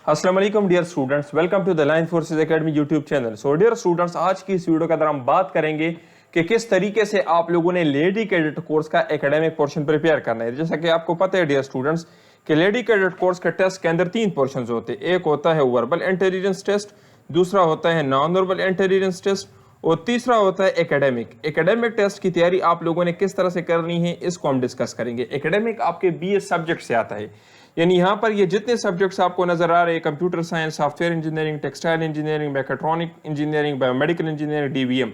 अस्सलाम वालेकुम dear students, welcome to the Line Forces Academy YouTube channel. So dear students, आज की इस वीडियो के अंदर हम बात करेंगे कि किस तरीके से आप लोगों ने लेडी कैडेट कोर्स का एकेडमिक पोर्शन प्रिपेयर करना है। जैसा कि आपको पता है डियर स्टूडेंट्स कि लेडी कैडेट कोर्स के टेस्ट के अंदर 3 पोर्शंस होते हैं। एक होता है वर्बल इंटेलिजेंस टेस्ट, दूसरा होता है नॉन वर्बल इंटेलिजेंस टेस्ट और तीसरा होता है एकेडमिक टेस्ट की तैयारी आप लोगों ने किस तरह से करनी है, इसको हम डिस्कस करेंगे। एकेडमिक आपके बीएस सब्जेक्ट से आता है, यानी यहाँ पर ये जितने सब्जेक्ट्स आपको नजर आ रहे हैं, computer science, software engineering, textile engineering, mechatronic engineering, biomedical engineering, DVM,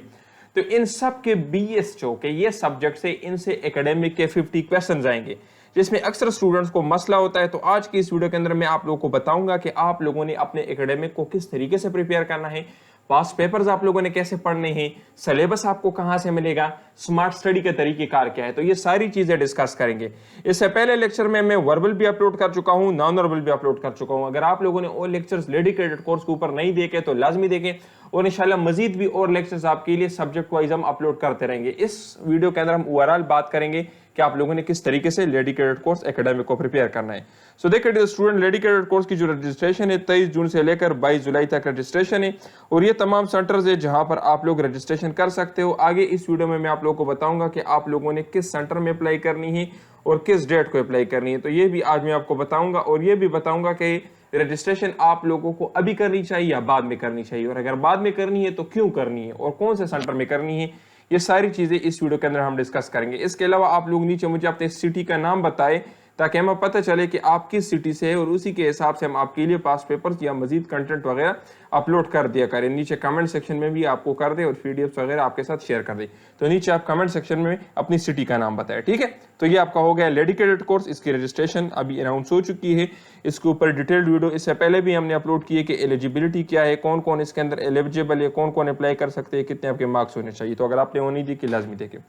तो इन सब के बीएस जो के ये सब्जेक्ट से इनसे एकेडमिक के 50 क्वेश्चन आएंगे, जिसमें अक्सर स्टूडेंट्स को मसला होता है। तो आज की इस वीडियो के अंदर मैं आप लोगों को बताऊंगा कि आप लोगों ने अपने एकेडमिक को किस तरीके से प्रिपेयर करना है, पास पेपर्स आप लोगों ने कैसे पढ़ने हैं, सिलेबस आपको कहां से मिलेगा, स्मार्ट स्टडी के तरीकेकार क्या है, तो ये सारी चीजें डिस्कस करेंगे। इससे पहले लेक्चर में मैं वर्बल भी अपलोड कर चुका हूं, नॉन वर्बल भी अपलोड कर चुका हूं। अगर आप लोगों ने और लेक्चर्स लेडी कैडेट कोर्स के ऊपर नहीं देखे तो लाजमी देखें, और इंशाल्लाह मजीद भी और लेक्चर्स आपके लिए सब्जेक्ट वाइज हम अपलोड करते रहेंगे। इस वीडियो के अंदर हम ओवरऑल बात करेंगे कि आप लोगों ने किस तरीके से लेडी कैडेट कोर्स एकेडमिक को प्रिपेयर करना है। सो देखिए स्टूडेंट, लेडी कैडेट कोर्स की जो रजिस्ट्रेशन है 23 जून से लेकर 22 जुलाई तक रजिस्ट्रेशन है, और ये तमाम सेंटर्स है जहां पर आप लोग रजिस्ट्रेशन कर सकते हो। आगे इस वीडियो में मैं आप लोगों को बताऊंगा कि आप लोगों ने किस सेंटर में अप्लाई करनी है और किस डेट को अप्लाई करनी है, तो ये भी आज मैं आपको बताऊंगा। और ये भी बताऊंगा कि रजिस्ट्रेशन आप लोगों को अभी करनी चाहिए या बाद में करनी चाहिए, और अगर बाद में करनी है तो क्यों करनी है और कौन से सेंटर में करनी है, ये सारी चीजें इस वीडियो के अंदर हम डिस्कस करेंगे। इसके अलावा आप लोग नीचे मुझे अपने सिटी का नाम बताएं ताकि हमें पता चले कि आप किस सिटी से है, और उसी के हिसाब से हम आपके लिए पास पेपर्स या मजीद कंटेंट वगैरह अपलोड कर दिया करें। नीचे कमेंट सेक्शन में भी आपको कर दे और पीडीएफ वगैरह आपके साथ शेयर कर दे, तो नीचे आप कमेंट सेक्शन में अपनी सिटी का नाम बताएं, ठीक है। तो ये आपका हो गया लेडी कैडेट कोर्स, इसकी रजिस्ट्रेशन अभी अनाउंस हो चुकी है। इसके ऊपर डिटेल्ड वीडियो इससे पहले भी हमने अपलोड किए कि एलिजिबिलिटी क्या है, कौन कौन इसके अंदर एलिजिबल है, कौन कौन अप्लाई कर सकते हैं, कितने आपके मार्क्स होने चाहिए। तो अगर आपने वो नहीं देखी लाजमी देखें।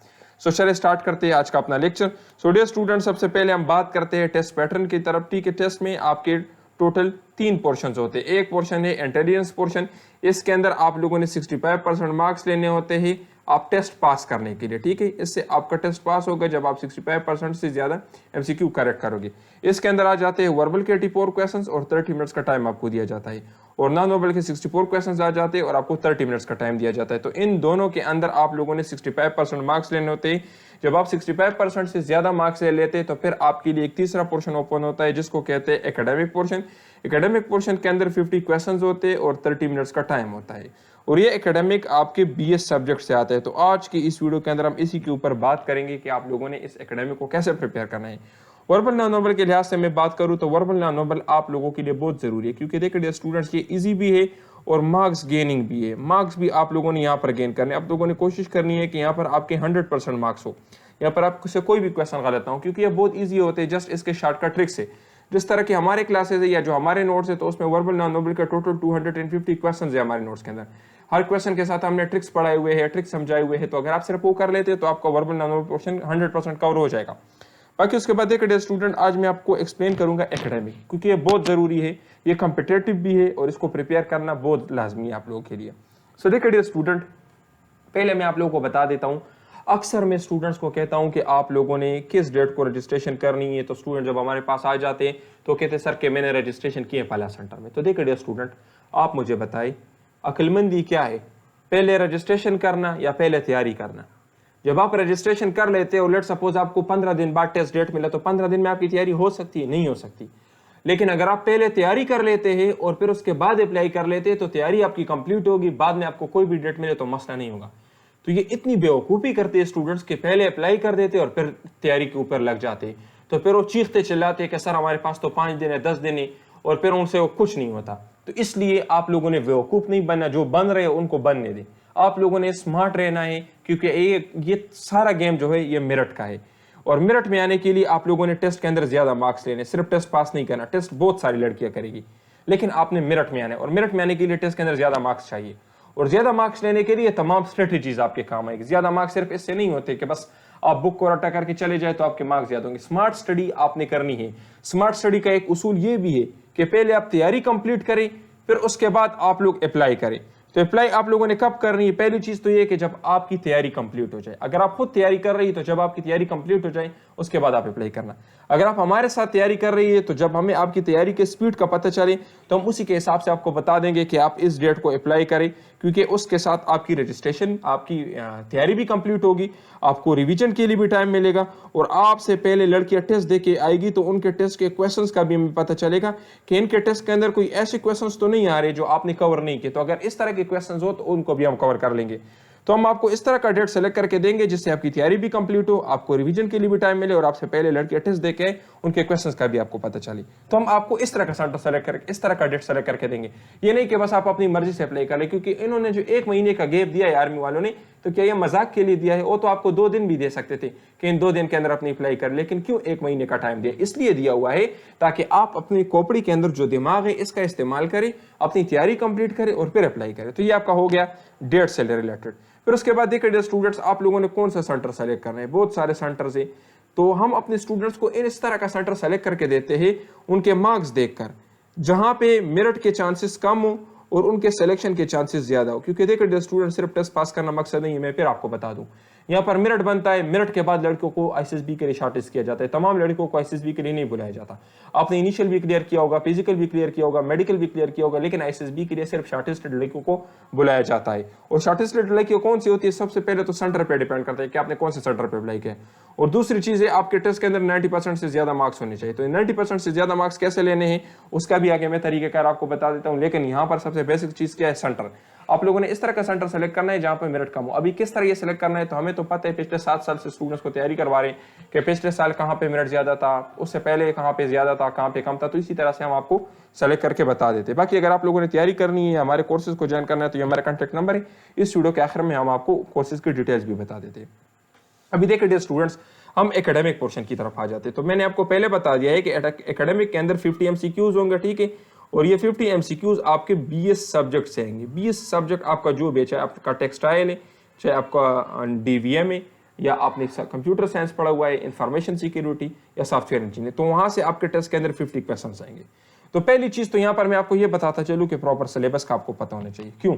सो चलिए स्टार्ट करते हैं आज का अपना लेक्चर। सो डियर स्टूडेंट, सबसे पहले हम बात करते हैं टेस्ट पैटर्न की तरफ। ठीक है, टेस्ट में आपके टोटल 3 पोर्शंस होते हैं। एक पोर्शन है इंटेलिजेंस पोर्शन, इसके अंदर आप लोगों ने 65% मार्क्स लेने होते हैं आप टेस्ट पास करने के लिए, ठीक है। इससे आपका टेस्ट पास होगा जब आप 65% से ज्यादा एमसीक्यू करेक्ट करोगे। इसके अंदर आ जाते हैं वर्बल के 84 क्वेश्चंस और 30 मिनट्स का टाइम आपको दिया जाता है, और नॉन वर्बल के 64 क्वेश्चंस आ जाते हैं और आपको 30 मिनट्स का टाइम दिया जाता है। तो इन दोनों के अंदर आप लोगों ने 65% मार्क्स लेने होते हैं। जब आप 65% से ज्यादा मार्क्स ले लेते हैं तो फिर आपके लिए एक तीसरा पोर्शन ओपन होता है जिसको कहते हैं एकेडमिक पोर्शन। एकेडमिक पोर्शन के अंदर 50 क्वेश्चंस होते हैं और 30 मिनट्स का टाइम होता है, और ये एकेडमिक आपके बीएस सब्जेक्ट से आते हैं। तो आज की इस वीडियो के अंदर हम इसी के ऊपर बात करेंगे कि आप लोगों ने इस एकेडमिक को कैसे प्रिपेयर करना है। वर्बल नॉन वर्बल के लिहाज से मैं बात करूं तो वर्बल नॉन वर्बल आप लोगों के लिए बहुत जरूरी है, क्योंकि देखिए स्टूडेंट्स ये इजी भी है और मार्क्स गेनिंग भी है। मार्क्स भी आप लोगों ने यहाँ पर गेन करने, आप लोगों ने कोशिश करनी है कि यहाँ पर आपके 100% मार्क्स हो, यहाँ पर आपसे कोई भी क्वेश्चन गलत ना हो, क्योंकि ये बहुत ईजी होते हैं। जस्ट इसके शॉर्टकट ट्रिक्स है, जिस तरह की हमारे क्लासेस है या जो हमारे नोट्स है, तो उसमें वर्बल नॉन वर्बल का टोटल 250 क्वेश्चन है हमारे नोट्स के अंदर। हर क्वेश्चन के साथ हमने ट्रिक्स पढ़ाए हुए हैं, ट्रिक्स समझाए हुए हैं, तो अगर आप सिर्फ वो कर लेते हैं तो आपका verbal non verbal portion 100% cover हो जाएगा। बाकी उसके बाद देखिए स्टूडेंट, आज मैं आपको एक्सप्लेन करूंगा एकेडमिक, क्योंकि ये बहुत जरूरी है, ये कॉम्पिटिटिव भी है और इसको प्रिपेयर करना बहुत लाजमी है आप लोगों के लिए। सो देखिए स्टूडेंट, पहले मैं आप लोगों को बता देता हूं, अक्सर मैं स्टूडेंट्स को कहता हूं कि आप लोगों ने किस डेट को रजिस्ट्रेशन करनी है। तो स्टूडेंट जब हमारे पास आ जाते हैं तो कहते हैं सर कि मैंने रजिस्ट्रेशन किया पहला सेंटर में। तो देखिए स्टूडेंट, आप मुझे बताएं अक्लमंदी क्या है, पहले रजिस्ट्रेशन करना या पहले तैयारी करना। जब आप रजिस्ट्रेशन कर लेते हो, लेट सपोज आपको 15 दिन बाद टेस्ट डेट मिला, तो 15 दिन में आपकी तैयारी हो सकती है, नहीं हो सकती। लेकिन अगर आप पहले तैयारी कर लेते हैं और फिर उसके बाद अप्लाई कर लेते हैं तो तैयारी आपकी कंप्लीट होगी, बाद में आपको कोई भी डेट मिले तो मसला नहीं होगा। तो ये इतनी बेवकूफ़ी करते हैं स्टूडेंट्स के पहले अप्लाई कर देते और फिर तैयारी के ऊपर लग जाते, तो फिर वो चीखते चिल्लाते कि सर हमारे पास तो 5 दिन है, 10 दिन है, और फिर उनसे वो कुछ नहीं होता। तो इसलिए आप लोगों ने बेवकूफ़ नहीं बनना, जो बन रहे हैं उनको बनने दें। आप लोगों ने स्मार्ट रहना है, क्योंकि ये सारा गेम जो है ये मेरिट का है, और मेरिट में आने के लिए आप लोगों ने टेस्ट के अंदर ज्यादा मार्क्स लेने, सिर्फ टेस्ट पास नहीं करना। टेस्ट बहुत सारी लड़कियां करेगी, लेकिन आपने मेरिट में आना है, और मेरिट में आने के लिए टेस्ट के अंदर ज्यादा मार्क्स चाहिए, और ज्यादा मार्क्स लेने के लिए तमाम स्ट्रेटेजीज आपके काम आएगी। ज्यादा मार्क्स सिर्फ इससे नहीं होते कि बस आप बुक को रट्टा करके चले जाए तो आपके मार्क्स ज्यादा होंगे। स्मार्ट स्टडी आपने करनी है। स्मार्ट स्टडी का एक उसूल ये भी है कि पहले आप तैयारी कंप्लीट करें, फिर उसके बाद आप लोग अप्लाई करें। तो अप्लाई आप लोगों ने कब करनी है? पहली चीज तो ये कि जब आपकी तैयारी कंप्लीट हो जाए। अगर आप खुद तैयारी कर रही है तो जब आपकी तैयारी कंप्लीट हो जाए उसके बाद आप अप्लाई करना। अगर आप हमारे साथ तैयारी कर रही है तो जब हमें आपकी तैयारी के स्पीड का पता चले तो हम उसी के हिसाब से आपको बता देंगे कि आप इस डेट को अप्लाई करें, क्योंकि उसके साथ आपकी रजिस्ट्रेशन, आपकी तैयारी भी कंप्लीट होगी, आपको रिवीजन के लिए भी टाइम मिलेगा, और आपसे पहले लड़कियां टेस्ट दे के आएगी तो उनके टेस्ट के क्वेश्चंस का भी हमें पता चलेगा कि इनके टेस्ट के अंदर कोई ऐसे क्वेश्चंस तो नहीं आ रहे जो आपने कवर नहीं किए। तो अगर इस तरह के क्वेश्चंस हो तो उनको भी हम कवर कर लेंगे। तो हम आपको इस तरह का डेट सेलेक्ट करके देंगे जिससे आपकी तैयारी भी कंप्लीट हो, आपको रिवीजन के लिए भी टाइम मिले, और आपसे पहले लड़के टेस्ट देके उनके क्वेश्चंस का भी आपको पता चले। तो हम आपको इस तरह का सेंटर सेलेक्ट करके, इस तरह का डेट सेलेक्ट करके देंगे। ये नहीं कि बस आप अपनी मर्जी से अप्लाई कर ले, क्योंकि इन्होंने जो 1 महीने का गैप दिया है आर्मी वालों ने, तो क्या ये मजाक के लिए दिया है? वो तो आपको 2 दिन भी दे सकते थे कि इन 2 दिन के अंदर अपनी अप्लाई कर, लेकिन क्यों 1 महीने का टाइम दिया? इसलिए दिया हुआ है ताकि आप अपनी खोपड़ी के अंदर जो दिमाग है इसका इस्तेमाल करें, अपनी तैयारी कंप्लीट करें और फिर अप्लाई करें। तो ये आपका हो गया डेट से रिलेटेड। फिर उसके बाद देखिए डियर स्टूडेंट्स, आप लोगों ने कौन सा सेंटर सेलेक्ट करना है। बहुत सारे सेंटर्स है, तो हम अपने स्टूडेंट्स को इस तरह का सेंटर सेलेक्ट करके देते हैं उनके मार्क्स देखकर, जहां पे मेरिट के चांसेस कम हो और उनके सिलेक्शन के चांसेस ज्यादा हो। क्योंकि देखिए डियर स्टूडेंट, सिर्फ टेस्ट पास करना मकसद नहीं है। मैं फिर आपको बता दूं, यहाँ पर मेरिट बनता है, मेरिट के बाद लड़कों को आईएसएसबी के लिए शॉर्टलिस्ट किया जाता है। तमाम लड़कों को आईएसएसबी के लिए नहीं बुलाया जाता। आपने इनिशियल भी क्लियर किया होगा, फिजिकल भी क्लियर किया होगा, मेडिकल भी क्लियर किया होगा, लेकिन आईएसएसबी के लिए सिर्फ शॉर्टलिस्टेड लड़कियों को बुलाया जाता है। और शॉर्टलिस्टेड लड़कियों कौन सी होती है? सबसे पहले तो सेंटर पे डिपेंड करता है कि आपने कौन से सेंटर पे अप्लाई किया, और दूसरी चीज है आपके टेस्ट के अंदर 90% से ज्यादा मार्क्स होने चाहिए। तो 90% से ज्यादा मार्क्स कैसे लेने हैं उसका भी आगे मैं तरीकेकार आपको बता देता हूं, लेकिन यहाँ पर सबसे बेसिक चीज क्या है? सेंटर। आप लोगों ने इस तरह का सेंटर सेलेक्ट करना है जहां पर मेरिट कम हो। अभी किस तरह ये सेलेक्ट करना है, तो हमें तो पता है पिछले 7 साल से स्टूडेंट्स को तैयारी करवा रहे हैं कि पिछले साल कहां पे मेरिट ज्यादा था, उससे पहले कहां पे ज्यादा था, कहां पे कम था। तो इसी तरह से हम आपको सेलेक्ट करके बता देते हैं। बाकी अगर आप लोगों ने तैयारी करनी है, हमारे कोर्सेज को ज्वाइन करना है, तो ये हमारा कॉन्टैक्ट नंबर है। इस वीडियो के आखिर में हम आपको कोर्सेज की डिटेल्स भी बता देते हैं। अभी देखिए डियर स्टूडेंट्स, हम एकेडमिक पोर्शन की तरफ आ जाते हैं। तो मैंने आपको पहले बता दिया है कि एकेडमिक के अंदर 50 एमसीक्यूज होंगे, ठीक है, और ये 50 एमसीक्यूज आपके बीएस सब्जेक्ट से आएंगे। बीएस सब्जेक्ट आपका जो भी है, चाहे आपका टेक्सटाइल है, चाहे आपका डीवीएम है, या आपने कंप्यूटर साइंस पढ़ा हुआ है, इंफॉर्मेशन सिक्योरिटी या सॉफ्टवेयर इंजीनियर, तो वहां से आपके टेस्ट के अंदर 50 क्वेश्चन आएंगे। तो पहली चीज तो यहाँ पर मैं आपको ये बताता चलूँ कि प्रॉपर सिलेबस का आपको पता होना चाहिए। क्यों?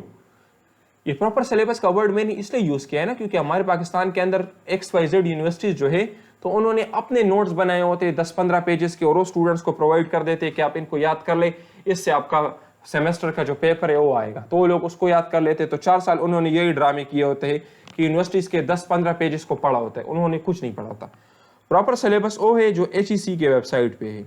ये प्रॉपर सिलेबस का वर्ड मैंने इसलिए यूज किया है ना, क्योंकि हमारे पाकिस्तान के अंदर XYZ यूनिवर्सिटीज जो है, तो उन्होंने अपने नोट्स बनाए होते हैं 10-15 पेजेस के, और वो स्टूडेंट्स को प्रोवाइड कर देते हैं कि आप इनको याद कर ले, इससे आपका सेमेस्टर का जो पेपर है वो आएगा। तो वो लोग उसको याद कर लेते। तो 4 साल उन्होंने यही ड्रामे किए होते हैं कि यूनिवर्सिटीज के 10-15 पेजेस को पढ़ा होता है, उन्होंने कुछ नहीं पढ़ा होता। प्रॉपर सिलेबस वो है जो HEC के वेबसाइट पे है,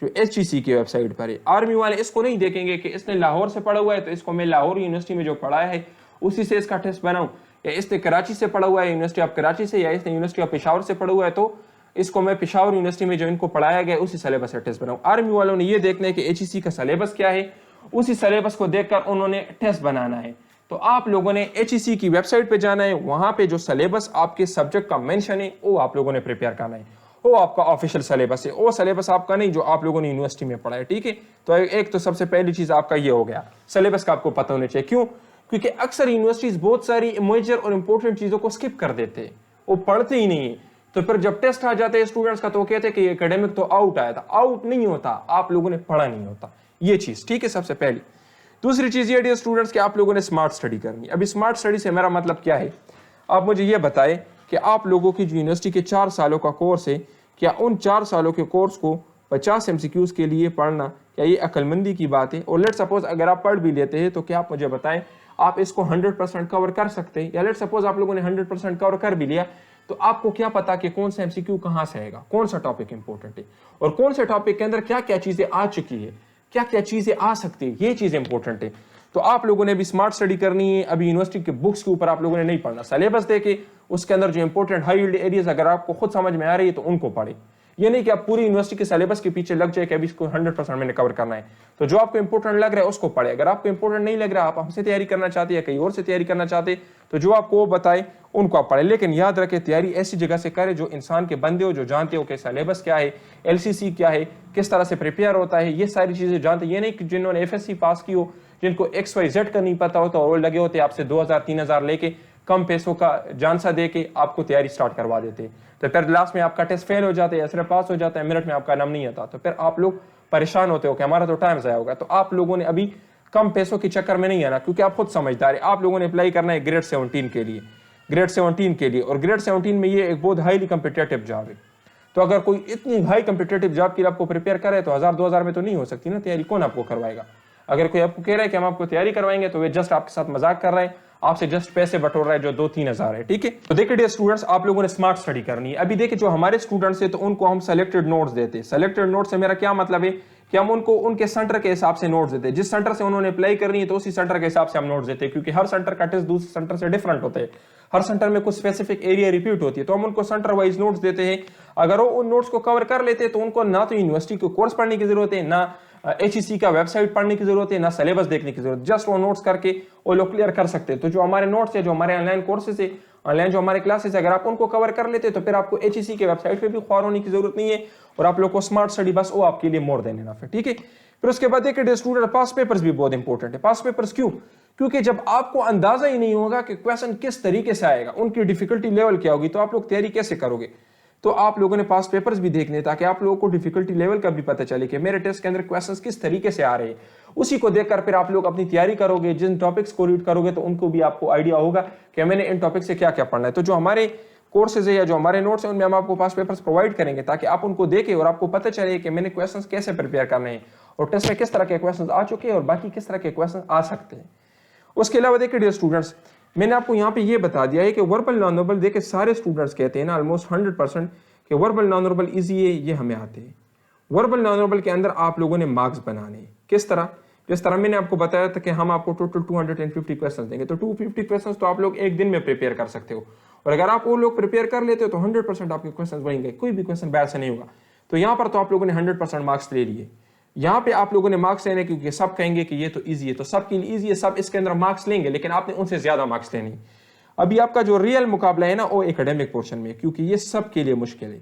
जो HEC की वेबसाइट पर है। आर्मी वाले इसको नहीं देखेंगे कि इसने लाहौर से पढ़ा हुआ है तो इसको मैं लाहौर यूनिवर्सिटी में जो पढ़ाया है उसी से इसका टेस्ट बनाऊं, या इसने कराची से पढ़ा हुआ है यूनिवर्सिटी ऑफ कराची से, या इसने यूनिवर्सिटी ऑफ पेशावर से पढ़ा हुआ है तो इसको मैं पेशावर यूनिवर्सिटी में जो इनको पढ़ाया गया उसी सिलेबस से टेस्ट बनाऊं। आर्मी वालों ने ये देखना है कि HEC का सिलेबस क्या है, उसी सिलेबस को देखकर उन्होंने टेस्ट बनाना है। तो आप लोगों ने HEC की वेबसाइट पे जाना है, वहां पे जो सिलेबस आपके सब्जेक्ट का मेंशन है वो आप लोगों ने प्रिपेयर करना है। वो आपका ऑफिशियल सिलेबस है, वो सिलेबस आपका नहीं जो आप लोगों ने यूनिवर्सिटी में पढ़ा है, ठीक है। तो एक तो सबसे पहली चीज आपका ये हो गया, सिलेबस का आपको पता होना चाहिए। क्यों? क्योंकि अक्सर यूनिवर्सिटीज बहुत सारी मेजर और इंपॉर्टेंट चीजों को स्किप कर देते हैं, वो पढ़ते ही नहीं है। तो फिर जब टेस्ट आ जाते हैं स्टूडेंट्स का तो कहते हैं कि एकेडमिक तो आउट आया था। आउट नहीं होता, आप लोगों ने पढ़ा नहीं होता, ये चीज, ठीक है, सबसे पहली। दूसरी चीज ये डियर स्टूडेंट्स कि आप लोगों ने स्मार्ट स्टडी करनी। अभी स्मार्ट स्टडी से मेरा मतलब क्या है, आप मुझे ये बताएं कि आप लोगों की जो यूनिवर्सिटी के 4 सालों का कोर्स है, क्या उन 4 सालों के कोर्स को 50 MCQs के लिए पढ़ना, क्या ये अक्लमंदी की बात है? और लेट सपोज अगर आप पढ़ भी लेते हैं तो क्या आप मुझे बताएं आप इसको 100% कवर कर सकते हैं? या लेट सपोज आप लोगों ने 100% कवर कर भी लिया, तो आपको क्या पता कि कौन सा MCQ कहां से आएगा, कौन सा टॉपिक इंपॉर्टेंट है, और कौन से टॉपिक के अंदर क्या क्या चीजें आ चुकी है, क्या क्या चीजें आ सकती है, ये चीज इंपॉर्टेंट है। तो आप लोगों ने भी स्मार्ट स्टडी करनी है। अभी यूनिवर्सिटी के बुक्स के ऊपर आप लोगों ने नहीं पढ़ना, सिलेबस देके उसके अंदर जो इंपॉर्टेंट हाई यील्ड एरियाज अगर आपको खुद समझ में आ रही है तो उनको पढ़े। ये नहीं कि आप पूरी यूनिवर्सिटी के सिलेबस के पीछे लग जाए कि अभी इसको 100% मैंने कवर करना है। तो जो आपको इंपॉर्टेंट लग रहा है उसको पढ़े। अगर आपको इंपॉर्टेंट नहीं लग रहा, आप हमसे तैयारी करना चाहते हैं, कहीं और से तैयारी करना चाहते, तो जो आपको वो बताए उनको आप पढ़े। लेकिन याद रखें, तैयारी ऐसी जगह से करे जो इंसान के बंदे हो, जो जानते हो कि सिलेबस क्या है, LCC क्या है, किस तरह से प्रिपेयर होता है, ये सारी चीजें जानते। ये नहीं कि जिन्होंने FSC पास की हो, जिनको XYZ का नहीं पता होता और वो लगे होते आपसे 2000-3000 लेके कम पैसों का जानसा दे के आपको तैयारी स्टार्ट करवा देते हैं। तो फिर लास्ट में आपका टेस्ट फेल हो जाता है या सिर्फ पास हो जाता है, मेरिट में आपका नाम नहीं आता, तो फिर आप लोग परेशान होते हो कि हमारा तो टाइम ज़ाया होगा। तो आप लोगों ने अभी कम पैसों के चक्कर में नहीं आना, क्योंकि आप खुद समझदार है। आप लोगों ने अप्लाई करना है ग्रेड 17 के लिए, ग्रेड 17 के लिए, और ग्रेड 17 में ये एक बहुत हाईली कम्पिटेटिव जॉब है। तो अगर कोई इतनी हाई कम्पिटेटिव जॉब के लिए आपको प्रिपेयर करे तो 1000-2000 में तो नहीं हो सकती ना तैयारी, कौन आपको करवाएगा। अगर कोई आपको कह रहा है कि हम आपको तैयारी करवाएंगे तो वे जस्ट आपके साथ मजाक कर रहे हैं, आपसे जस्ट पैसे बटोर रहा है जो 2-3 हजार है, ठीक है। तो देखिए डियर स्टूडेंट्स, आप लोगों ने स्मार्ट स्टडी करनी है। अभी देखिए जो हमारे स्टूडेंट्स है तो उनको हम सेलेक्टेड नोट्स देते हैं। सेलेक्टेड नोट्स से मेरा क्या मतलब है कि हम उनको उनके सेंटर के हिसाब से नोट्स देते हैं। जिस सेंटर से उन्होंने अप्लाई करनी है तो उसी सेंटर के हिसाब से हम नोट्स देते हैं, क्योंकि हर सेंटर का टेस्ट दूसरे सेंटर से डिफरेंट होते हैं। हर सेंटर में कुछ स्पेसिफिक एरिया रिपीट होती है, तो हम उनको सेंटर वाइज नोट्स देते हैं। अगर वो उन नोट्स को कवर कर लेते हैं तो उनको ना तो यूनिवर्सिटी को कोर्स पढ़ने की जरूरत है, ना HEC का वेबसाइट पढ़ने की जरूरत है, ना सिलेबस देखने की जरूरत, जस्ट वो नोट्स करके वो लोग क्लियर कर सकते हैं। तो जो हमारे नोट्स है, जो हमारे ऑनलाइन कोर्सेज है, ऑनलाइन जो हमारे क्लासेस है, अगर आप उनको कवर कर लेते तो फिर आपको HEC के वेबसाइट पे भी ख्वार होने की जरूरत नहीं है, और आप लोग को स्मार्ट स्टडी बस वो आपके लिए मोर देन इनफ है, ठीक है। फिर उसके बाद देखिए स्टूडेंट, पास पेपर्स भी बहुत इंपॉर्टेंट है। पास पेपर्स क्यों? क्योंकि जब आपको अंदाजा ही नहीं होगा कि क्वेश्चन किस तरीके से आएगा, उनकी डिफिकल्टी लेवल क्या होगी, तो आप लोग तैयारी कैसे करोगे। तो आप लोगों ने पास पेपर्स भी देखने, ताकि आप लोगों को डिफिकल्टी लेवल का भी पता चले कि मेरे टेस्ट के अंदर क्वेश्चंस किस तरीके से आ रहे हैं। उसी को देखकर फिर आप लोग अपनी तैयारी करोगे। जिन टॉपिक्स को रीड करोगे तो उनको भी आपको आइडिया होगा कि मैंने इन टॉपिक से क्या क्या पढ़ना है। तो जो हमारे कोर्सेज है या जो हमारे नोट्स हैं उनमें हम आपको पास पेपर्स प्रोवाइड करेंगे, ताकि आप उनको देखें और आपको पता चले कि मैंने क्वेश्चंस कैसे प्रिपेयर करने हैं, और टेस्ट में किस तरह के क्वेश्चंस आ चुके हैं और बाकी किस तरह के क्वेश्चंस आ सकते हैं। उसके अलावा देखिए डियर स्टूडेंट्स, मैंने आपको यहाँ पे ये बता दिया है कि वर्बल नॉन वर्बल, देखिए सारे स्टूडेंट्स कहते हैं ना ऑलमोस्ट 100% कि वर्बल नॉन वर्बल इजी है, ये हमें आते हैं। वर्बल नॉन वर्बल के अंदर आप लोगों ने मार्क्स बनाने, किस तरह? जिस तरह मैंने आपको बताया था कि हम आपको टोटल 250 क्वेश्चन देंगे, तो 250 क्वेश्चन तो आप लोग एक दिन में प्रिपेयर कर सकते हो, और अगर आप वो लोग प्रिपेयर कर लेते हो तो 100% आपके क्वेश्चन बनेंगे, कोई भी क्वेश्चन बैड से नहीं होगा। तो यहाँ पर तो आप लोगों ने 100% मार्क्स ले लिए। यहाँ पे आप लोगों ने मार्क्स लेने, क्योंकि सब कहेंगे कि ये तो ईजी है, तो सबके लिए ईजी है, सब इसके अंदर मार्क्स लेंगे, लेकिन आपने उनसे ज्यादा मार्क्स लेने। अभी आपका जो रियल मुकाबला है ना वो एकेडमिक पोर्शन में, क्योंकि ये सबके लिए मुश्किल है।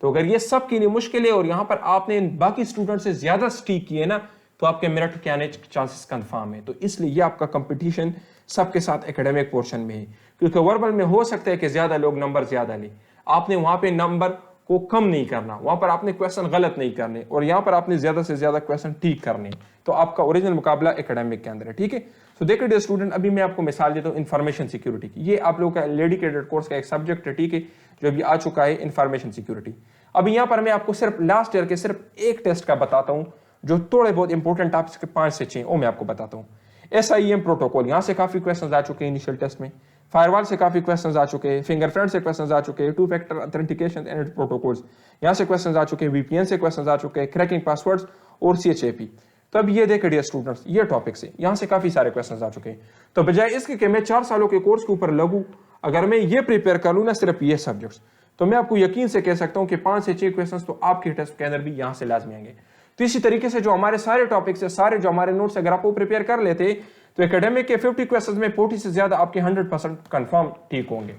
तो अगर ये सबके लिए मुश्किल है और यहाँ पर आपने बाकी स्टूडेंट से ज्यादा स्टीक किए ना, तो आपके मेरिट के आने के चांसेस कंफर्म है। तो इसलिए ये आपका कंपटीशन सबके साथ एकेडमिक पोर्शन में है, क्योंकि वर्बल में हो सकता है कि ज्यादा लोग नंबर ज्यादा ले, आपने वहां पे नंबर को कम नहीं करना, वहां पर आपने क्वेश्चन गलत नहीं करने, और यहाँ पर आपने ज्यादा से ज्यादा क्वेश्चन ठीक करने। तो आपका ओरिजिनल मुकाबला एकेडमिक के अंदर है, ठीक है। तो देखिए डियर स्टूडेंट, अभी मैं आपको मिसाल देता हूँ इंफॉर्मेशन सिक्योरिटी की। ये आप लोगों का लेडी कैडेट कोर्स का एक सब्जेक्ट है, ठीक है, जो अभी आ चुका है, इंफॉर्मेशन सिक्योरिटी। अभी यहाँ पर मैं आपको सिर्फ लास्ट ईयर के सिर्फ एक टेस्ट का बताता हूँ, जो थोड़े बहुत इंपॉर्टेंट टॉपिक्स के 5 से 6 वो मैं आपको बताता हूँ। SIEM प्रोटोकॉल, यहाँ से काफी क्वेश्चन आ चुके हैं इनिशियल टेस्ट में। फायरवॉल से काफी क्वेश्चन आ चुके हैं, फिंगरप्रिंट से क्वेश्चन आ चुके हैं, 2 फैक्टर ऑथेंटिकेशन एंड प्रोटोकॉल्स यहाँ से क्वेश्चन आ चुके हैं, VPN से क्वेश्चन आ चुके हैं, क्रैकिंग पासवर्ड्स और CHAP। तो अब ये देखे डियर स्टूडेंट्स, ये टॉपिक से यहाँ से काफी सारे क्वेश्चन आ चुके हैं। तो बजाय इसके कि मैं 4 सालों के कोर्स के ऊपर लगूं, अगर मैं ये प्रिपेयर कर लूँ ना सिर्फ ये सब्जेक्ट्स, तो मैं आपको यकीन से कह सकता हूँ कि 5 से 6 क्वेश्चन तो आपके टेस्ट के अंदर भी यहाँ से लाजमी आएंगे। तो इसी तरीके से जो हमारे सारे टॉपिक्स है, सारे जो हमारे नोट्स अगर आप वो प्रिपेयर कर लेते तो एकेडमिक के 50 क्वेश्चंस में 40 से ज्यादा आपके 100% कंफर्म ठीक होंगे।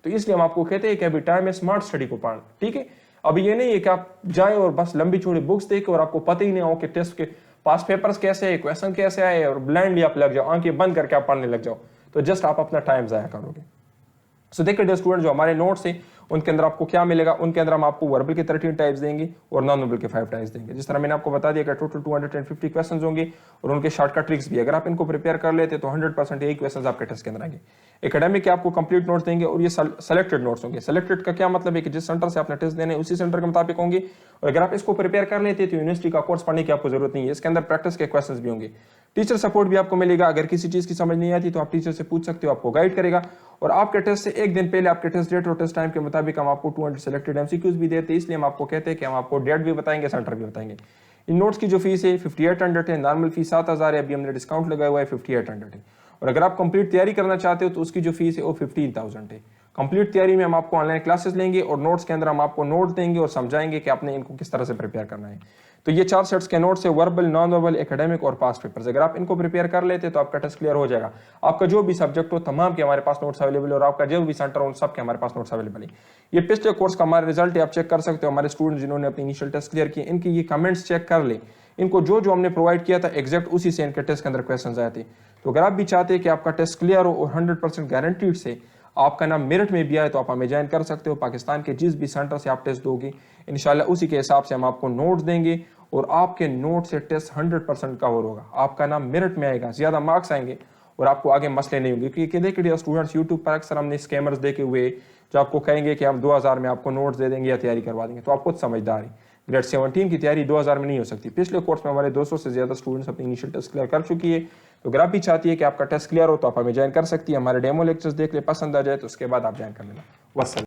तो इसलिए हम आपको कहते हैं कि अभी टाइम है स्मार्ट स्टडी को पढ़ना, ठीक है। अभी ये नहीं है कि आप जाए और बस लंबी चौड़ी बुक्स देखे और आपको पता ही नहीं हो कि टेस्ट के पास पेपर्स कैसे है, क्वेश्चन कैसे आए, और ब्लाइंडली आप लग जाओ, आंखें बंद करके आप पढ़ने लग जाओ, तो जस्ट आप अपना टाइम जाया करोगे। सो देखिए डियर स्टूडेंट, जो हमारे नोट्स हैं उनके अंदर आपको क्या मिलेगा, उनके अंदर हम आपको वर्बल के 13 टाइप्स देंगे और नॉन वर्बल के 5 टाइप्स देंगे। जिस तरह मैंने आपको बता दिया कि टोटल 250 क्वेश्चंस होंगे और उनके शॉर्टकट ट्रिक्स भी, अगर आप इनको प्रिपेयर कर लेते तो 100% यही क्वेश्चंस आपके टेस्ट के अंदर आएंगे। एकेडमिक के आपको कंप्लीट नोट्स देंगे और ये सेलेक्टेड नोट्स होंगे। सेलेक्टेड का क्या मतलब है कि जिस सेंटर से आपने टेस्ट देने उसी सेंटर के मुताबिक होंगे, और अगर आप इसको प्रिपेयर कर लेते तो यूनिवर्सिटी का कोर्स पढ़ने की आपको जरूरत नहीं है। इसके अंदर प्रैक्टिस के क्वेश्चंस भी होंगे, टीचर सपोर्ट भी आपको मिलेगा। अगर किसी चीज की समझ नहीं आती तो आप टीचर से पूछ सकते हो, आपको गाइड करेगा। और आपके टेस्ट से एक दिन पहले आपके टेस्ट डेट और टेस्ट टाइम के मुताबिक हम आपको 200 सेलेक्टेड MCQs भी देते हैं। इसलिए हम आपको कहते हैं कि हम आपको डेट भी बताएंगे, सेंटर भी बताएंगे। इन नोट्स की जो फीस है 5800 है, नॉर्मल फीस 7000 है, अभी हमने डिस्काउंट लगाया हुआ है 5800 है। और अगर आप कंप्लीट तैयारी करना चाहते हो तो उसकी जो फीस है वो 15000 है। कंप्लीट तैयारी में हम आपको ऑनलाइन क्लासेस लेंगे और नोट्स के अंदर हम आपको नोट देंगे और समझाएंगे कि आपने इनको किस तरह से प्रिपेयर करना है। तो ये 4 सेट्स के नोट्स है, वर्बल, नॉन वर्बल, एकेडमिक और पास्ट पेपर्स। अगर आप इनको प्रिपेयर कर लेते तो आपका टेस्ट क्लियर हो जाएगा। आपका जो भी सब्जेक्ट हो तमाम के हमारे पास नोट्स अवेलेबल है, और आपका जो भी सेंटर हो सब के हमारे पास नोट्स अवेलेबल है। ये पिछले कोर्स का हमारा रिजल्ट है, आप चेक कर सकते हो। हमारे स्टूडेंट जिन्होंने अपनी इनिशियल टेस्ट क्लियर किए, इनकी ये कमेंट्स चेक कर ले, इनको जो जो हमने प्रोवाइड किया था एग्जैक्ट उसी से इनके टेस्ट के अंदर क्वेश्चन आए थे। तो अगर आप भी चाहते हैं कि आपका टेस्ट क्लियर हो और 100% गारंटीड से आपका नाम मेरिट में भी आए, तो आप हमें ज्वाइन कर सकते हो। पाकिस्तान के जिस भी सेंटर से आप टेस्ट दोगे इंशाल्लाह उसी के हिसाब से हम आपको नोट्स देंगे, और आपके नोट से टेस्ट 100% कवर होगा। आपका नाम मेरिट में आएगा, ज्यादा मार्क्स आएंगे, اور آپ کو آگے مسئلے نہیں ہوں گے. کیونکہ دیکھیے اسٹوڈنٹس یوٹیوب پر اکثر ہم نے اسکیمرز دیکھے ہوئے جو آپ کو کہیں گے کہ ہم 2000 میں آپ کو نوٹس دے دیں گے یا تیاری کروا دیں گے. تو آپ خود سمجھدار ہیں, گریڈ 17 کی تیاری 2000 میں نہیں ہو سکتی. پچھلے کورس میں ہمارے 200 سے زیادہ اسٹوڈنٹس اپنی انیشیل ٹیسٹ کلیئر کر چکی ہے. تو اگر آپ بھی چاہتی ہے کہ آپ کا ٹیسٹ کلیئر ہو تو آپ ہمیں جوائن کر سکتی ہے, ہمارے ڈیمو لیکچرز دیکھ لیں, پسند آ جائے تو اس کے بعد آپ جوائن کر لینا. والسلام.